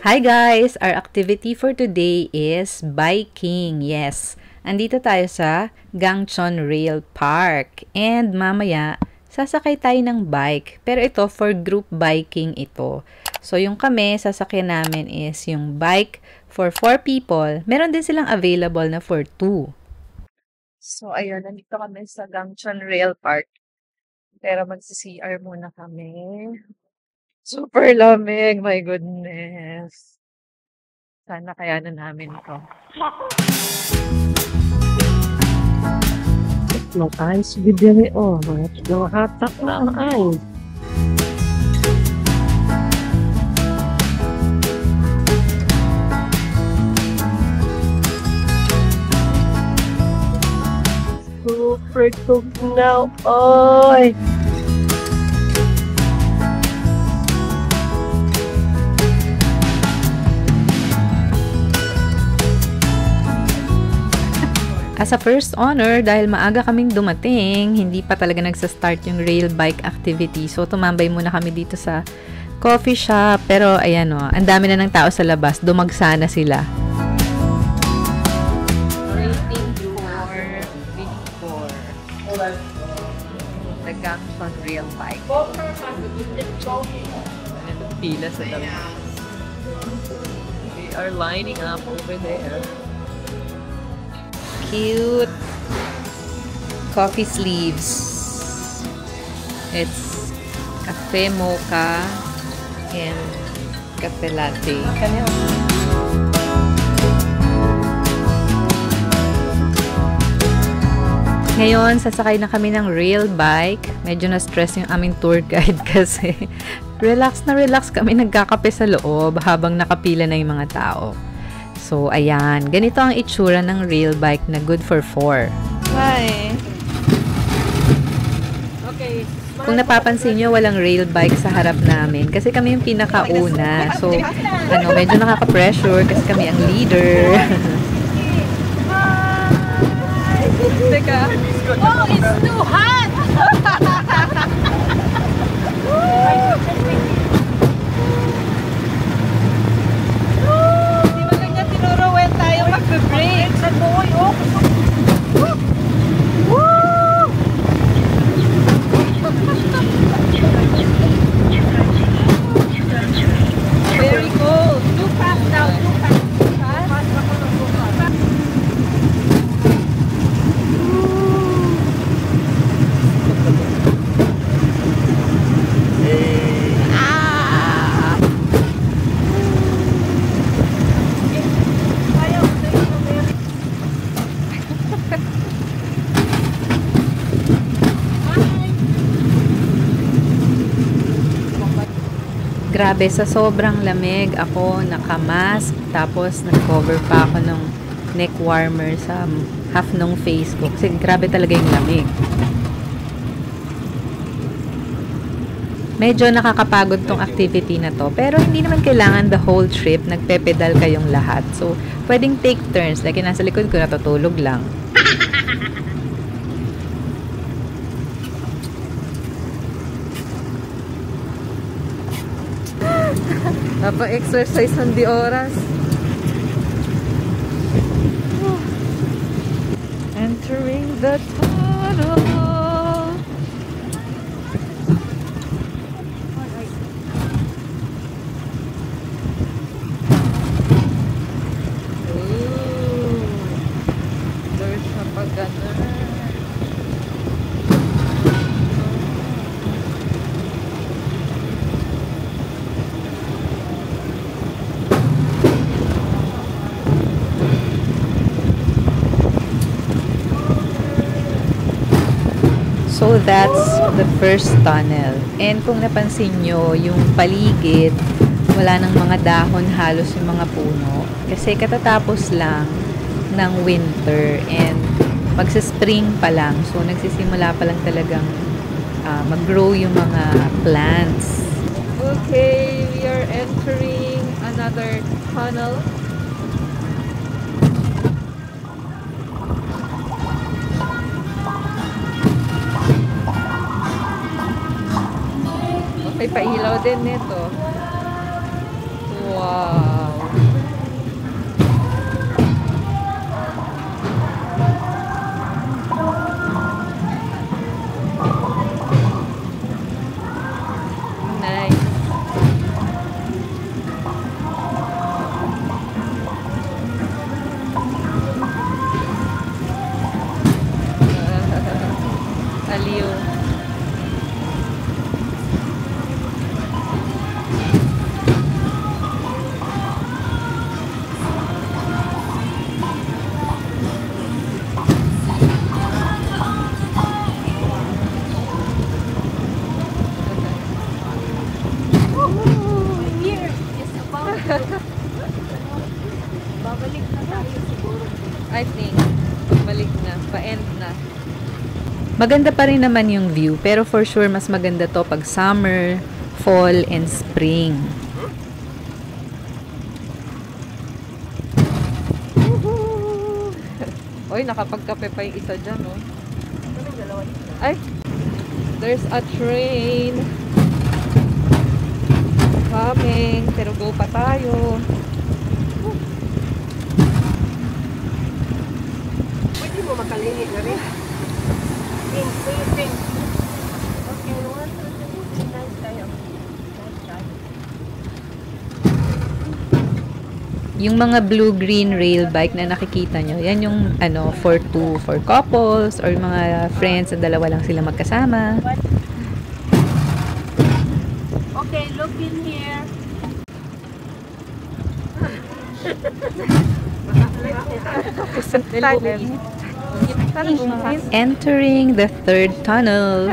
Hi guys! Our activity for today is biking. Yes, andito tayo sa Gangchon Rail Park. And mamaya, sasakay tayo ng bike. Pero ito, for group biking ito. So, yung kami, sasakyan namin is yung bike for 4 people. Meron din silang available na for 2. So, ayun, nandito kami sa Gangchon Rail Park. Pero magsi-CR muna kami. Super lamig, my goodness. Sana kayanan namin ito. Mag ayos bibili hatak na ang ayos. Super cook now, oy! As a first honor, dahil maaga kaming dumating, hindi pa talaga nagsa-start yung rail bike activity. So, tumambay muna kami dito sa coffee shop. Pero, ayan o, ang dami na ng tao sa labas. Dumagsa na sila. Waiting for Victor. The Gangchon Rail Bike. Anong pila sa labas. They are lining up over there. Cute coffee sleeves. It's cafe mocha and cafe latte. Ngayon, sasakay na kami ng rail bike. Medyo na-stress yung aming tour guide kasi relax na relax kami nagkakape sa loob habang nakapila na yung mga tao. So, ayan. Ganito ang itsura ng rail bike na good for 4. Hi! Okay. Kung napapansin nyo, walang rail bike sa harap namin kasi kami yung pinakauna. So, medyo nakaka-pressure kasi kami ang leader. Teka. Oh, it's too hot! Mag-break sa boy, oh! Woo! Very cold. Too fast now, too fast. Grabe, sa sobrang lamig ako nakamask, tapos nag-cover pa ako ng neck warmer sa half ng face ko. Kasi grabe talaga yung lamig. Medyo nakakapagod tong activity na to, pero hindi naman kailangan the whole trip nagpe-pedal kayong lahat. So, pwedeng take turns. Like, nasa likod ko natutulog lang. Napa-exercise ng di oras. Entering the tunnel. There's a pagana. So, that's the first tunnel. And kung napansin nyo, yung paligid, wala nang mga dahon, halos yung mga puno. Kasi katatapos lang ng winter and magsa-spring pa lang. So, nagsisimula pa lang talagang mag-grow yung mga plants. Okay, we are entering another tunnel. May pailaw din nito. Wow! Baliw. Babalik na tayo siguro. I think, balik na, pa-end na. Maganda pa rin naman yung view, pero for sure mas maganda to pag summer, fall, and spring. Oy, nakapagkape pa yung isa dyan, oh. Ay, there's a train coming, pero go pa tayo. Pwede mo makalingit na rin. Pink. Okay, one, two, three. Nice tayo. Nice tayo. Yung mga blue-green rail bike na nakikita nyo, yan yung ano, for couples or mga friends na dalawa lang sila magkasama. Okay, look in here. Entering the third tunnel.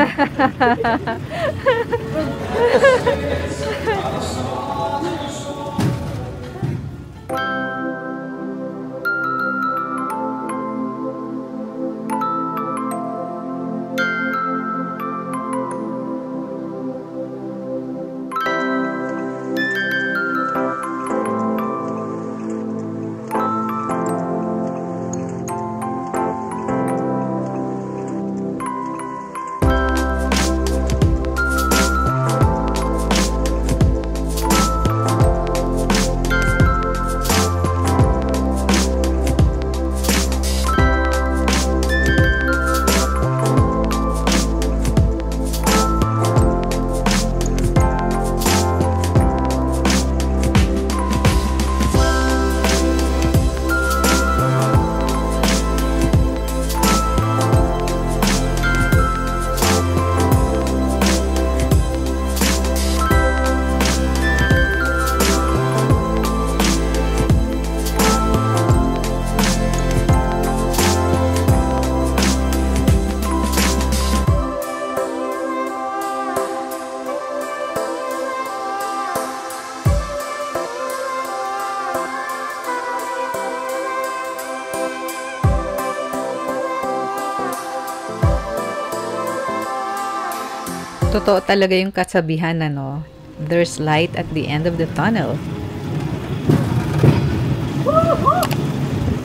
Totoo talaga yung kasabihan na no, there's light at the end of the tunnel.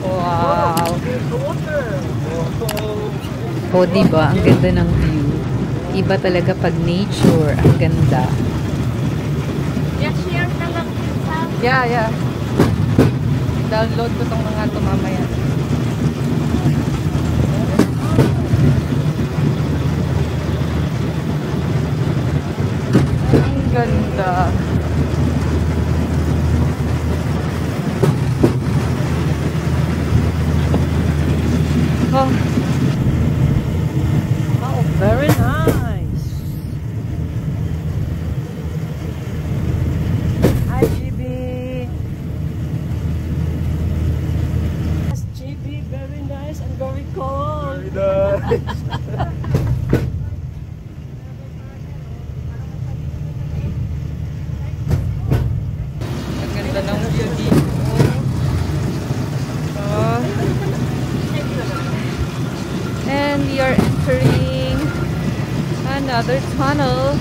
Wow! O diba, ang ganda ng view. Iba talaga pag nature, ang ganda. Just share na lang sa Yeah. Download ko tong mga ito mamaya. Ang ganda. Oh. Oh, very nice. Hi, GB. Yes, GB, very nice and very cold. Very nice. Ang ganda ng view dito. Oh. And we are entering another tunnel.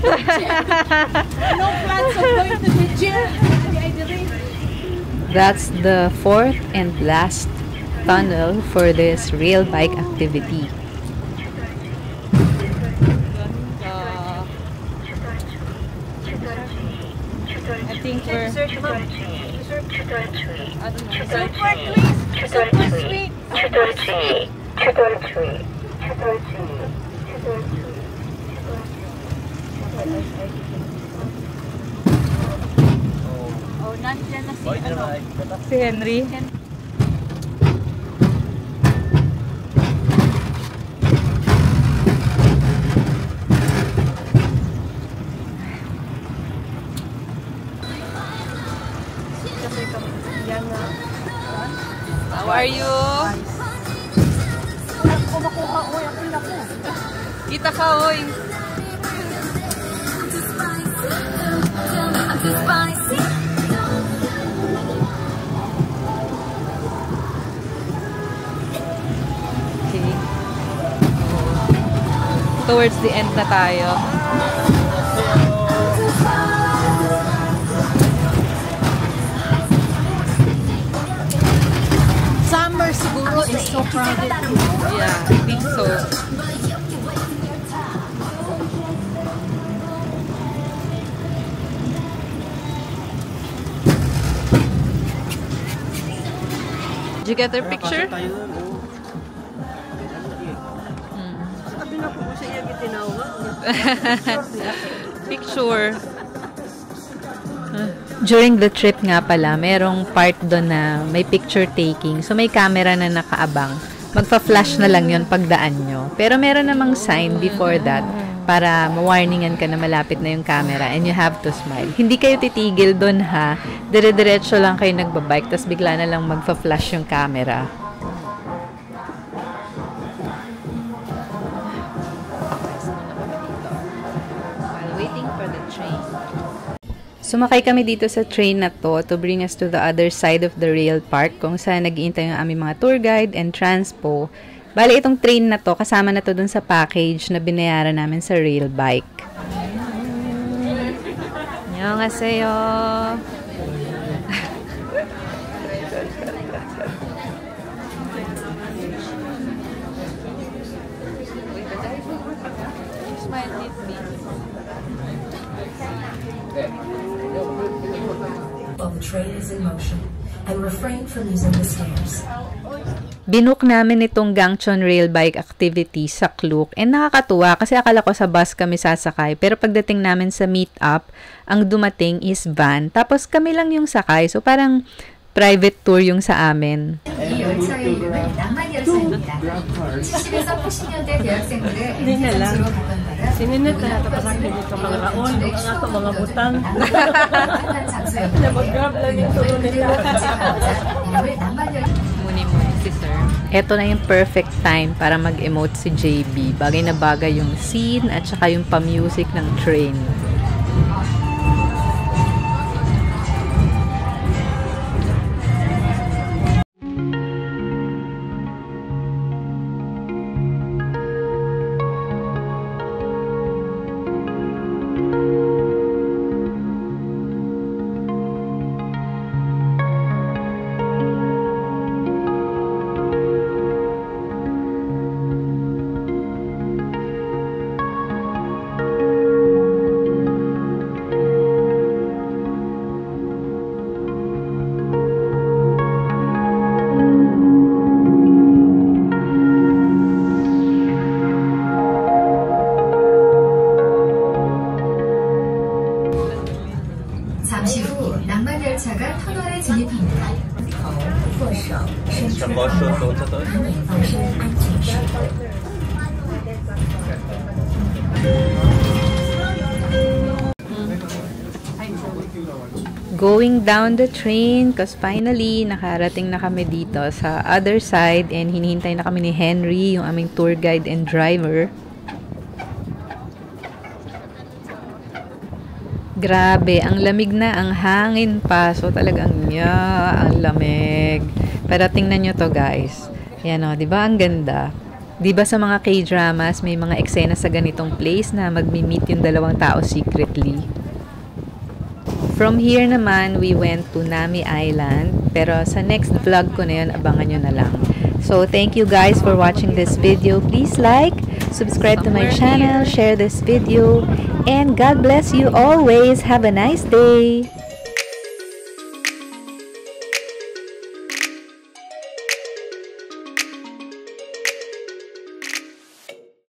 No plans of going to the gym. That's the fourth and last tunnel for this rail bike activity. I think we're... Super sweet. Oh, nandiyan na Si Henry. How are you? Kita ka, oy. Okay. Towards the end na tayo. Summer siguro is so crowded. Yeah, I think so. Did you get their picture? Picture. During the trip nga pala, merong part doon na may picture taking. So, may camera na nakaabang. Magpa-flash na lang yon pagdaan nyo. Pero meron namang sign before that para ma-warningan ka na malapit na yung camera and you have to smile. Hindi kayo titigil doon ha. Dire-diretso lang kayo nagbabike tapos bigla na lang magpa-flash yung camera. While waiting for the train. Sumakay kami dito sa train na to bring us to the other side of the rail park kung saan nag-iintay yung aming mga tour guide and transpo. Bale, itong train na to, kasama na to dun sa package na binayaran namin sa rail bike. Annyeonghaseyo! Smile with me. While the train is in motion, and refrain from using the stairs. Binook namin itong Gangchon Rail Bike activity sa Klook. And nakakatuwa kasi akala ko sa bus kami sasakay. Pero pagdating namin sa meet-up, ang dumating is van. Tapos kami lang yung sakay. So parang private tour yung sa amin. 이 열차의 이름은 낭만 열차입니다. 집에서 80년대 대학생들의 Hindi na lang. 엔진으로 가던 바람 Sininit na nato pasakit dito mga raon, mga ato mga butang. 낭만한 장소입니다. Nag-grab lang yung tulo nila. 이름을 낭만 열차. Muni-muni si sir. Ito na yung perfect time para mag-emote si JB. Bagay na bagay yung scene at saka yung pa-music ng train. 잠시 후 낭만 열차가 터널에 진입합니다. 握手，伸出高手，完美放松安全绳。 Going down the train because finally nakarating na kami dito sa other side and hinihintay na kami ni Henry, yung aming tour guide and driver. Grabe, ang lamig na, ang hangin pa. So talagang ang lamig. Pero tingnan nyo to guys. Yan o, di ba ang ganda? Di ba sa mga K-dramas, may mga eksena sa ganitong place na magmi-meet yung dalawang tao secretly? From here naman, we went to Nami Island. Pero sa next vlog ko na yun, abangan nyo na lang. So, thank you guys for watching this video. Please like, subscribe to my channel, share this video, and God bless you always. Have a nice day!